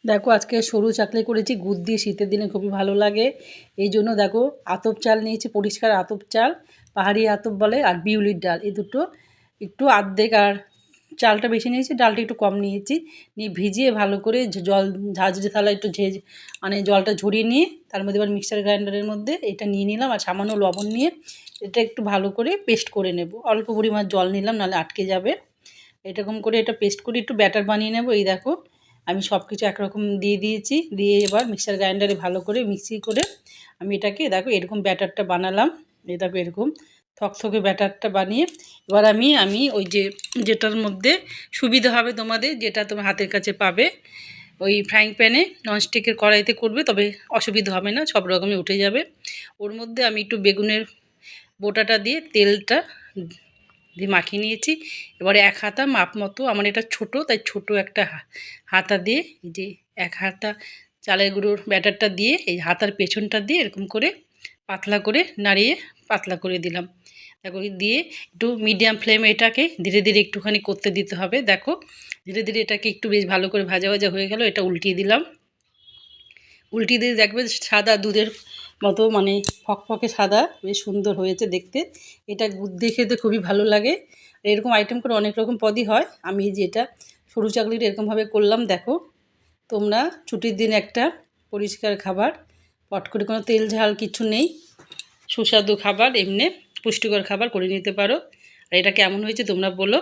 দেখো আজকে সরু চাকলি করেছি গুড় দিয়ে, শীতের দিনে খুবই ভালো লাগে। এই জন্য দেখো আতপ চাল নিয়েছি, পরিষ্কার আতপ চাল, পাহাড়ি আতপ বলে, আর বিউলির ডাল, এই দুটো একটু আর্ধেক, আর চালটা বেশি নিয়েছি, ডালটা একটু কম নিয়েছি। নিয়ে ভিজিয়ে ভালো করে জল ঝাঁঝরি থালা একটু মানে জলটা ঝরিয়ে নিয়ে তার মধ্যে এবার মিক্সার গ্রাইন্ডারের মধ্যে এটা নিয়ে নিলাম, আর সামান্য লবণ নিয়ে এটা একটু ভালো করে পেস্ট করে নেব। অল্প পরিমাণ জল নিলাম, নাহলে আটকে যাবে। এরকম করে এটা পেস্ট করে একটু ব্যাটার বানিয়ে নেব। এই দেখো আমি সব কিছু একরকম দিয়ে দিয়েছি, দিয়ে এবার মিক্সার গ্রাইন্ডারে ভালো করে মিক্সি করে আমি এটাকে দেখো এরকম ব্যাটারটা বানালাম। এই দেখো এরকম থকথকে ব্যাটারটা বানিয়ে এবার আমি ওই যেটার মধ্যে সুবিধা হবে তোমাদের, যেটা তোমার হাতের কাছে পাবে, ওই ফ্রাইং প্যানে ননস্টিকের কড়াইতে করবে, তবে অসুবিধা হবে না, সব রকমই উঠে যাবে। ওর মধ্যে আমি একটু বেগুনের বোটাটা দিয়ে তেলটা দিয়ে মাখিয়ে নিয়েছি। এবারে এক হাতা মাপ মতো, আমার এটা ছোট তাই ছোট একটা হাতা দিয়ে এই যে এক হাতা চালের গুঁড়োর ব্যাটারটা দিয়ে এই হাতার পেছনটা দিয়ে এরকম করে পাতলা করে নাড়িয়ে পাতলা করে দিলাম। দেখো দিয়ে একটু মিডিয়াম ফ্লেমে এটাকে ধীরে ধীরে একটুখানি করতে দিতে হবে। দেখো ধীরে ধীরে এটাকে একটু বেশ ভালো করে ভাজা ভাজা হয়ে গেল। এটা উল্টিয়ে দিলাম, উল্টিয়ে দিয়ে দেখবে সাদা দুধের মতো, মানে ফকফকে সাদা, বেশ সুন্দর হয়েছে দেখতে। এটা গুড় দিয়ে খেতে খুবই ভালো লাগে। এরকম আইটেম করে অনেক রকম পদই হয়। আমি যে এটা সরু চাকলিটা এরকমভাবে করলাম। দেখো তোমরা ছুটির দিন একটা পরিষ্কার খাবার, পট করে কোনো তেল ঝাল কিছু নেই, সুস্বাদু খাবার, এমনি পুষ্টিকর খাবার করে নিতে পারো। আর এটা কেমন হয়েছে তোমরা বলো।